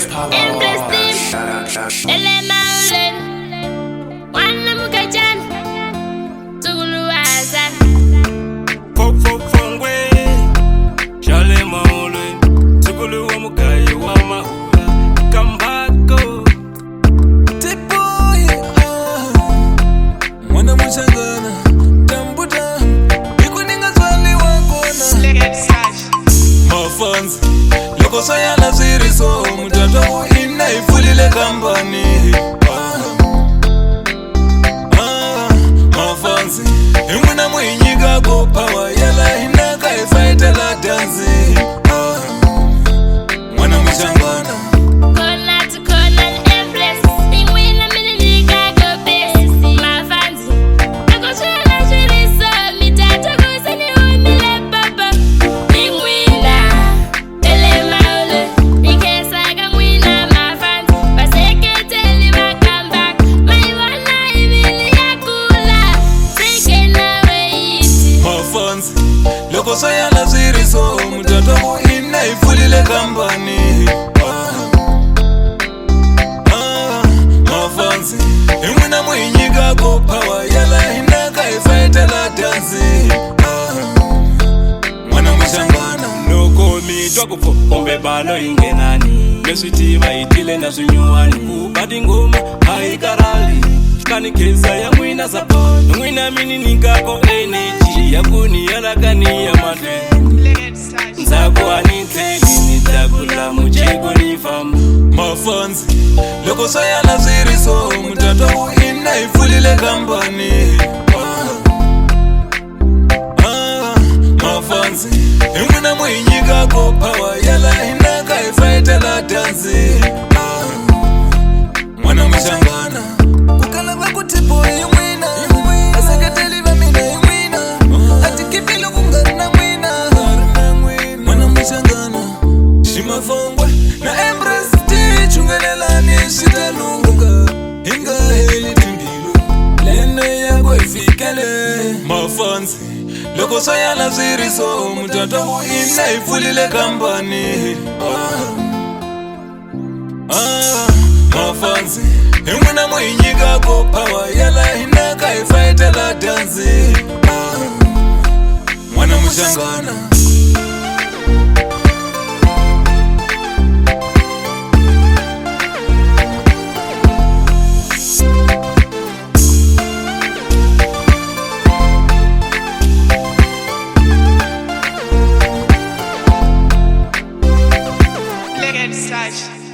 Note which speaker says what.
Speaker 1: Empress team, Elena Wana Mukajan, Tuguluaza.
Speaker 2: Fongwe, Shale Maule, Tugulu Mukai Wama, Kambako,
Speaker 3: Tipoy, Mwana Mushangana, Tambuta, Ikuninga Swali Wakona, Mafans, Loko Sayana Siriso, Mutatamu Ina Ifulile Kambani. Mafans, Imuna Mwinyiga Go Power, Yala Hinaka Ifaita La Danzi. Mwana Mushangana. Loko sayana siriso, mutatamu ina ifulile kambani. Mafansi, imuna mwinyiga go power, yala hinaka ifaita la danzi. Mwana Mushangana.
Speaker 2: Noko mitwa kupo, ombe balo ingenani. Mesutiba itile na sunyuani, kubadi ngoma, haikarali. Kani kesa ya mwina sapo, mwina mini nikako energy. Yakuni yarakani ya mate. Nzakuwa niteli, nitakula mchego nifamu.
Speaker 3: Mafansi, loko sayana siriso, mutatamu ina ifulile kambani. Mafansi, imuna mwinyiga go power, yala hinaka ifaita la danzi. Mwana Mushangana. Kukala bakutipo imwina, asekateli bamina imwina, atikipilo kungarina mwina. Mwana Mushangana, Shima Fongwe na Empress team, chungelelani shitalunga, inga heli tindilo, lene yango ifikele. Mafansi, loko sayana siriso, mutatamu ina ifulile kambani. Mafansi, imuna mwinyiga go power, yala hinaka ifaita la danzi. Mwana Mushangana.
Speaker 4: Legend Sash.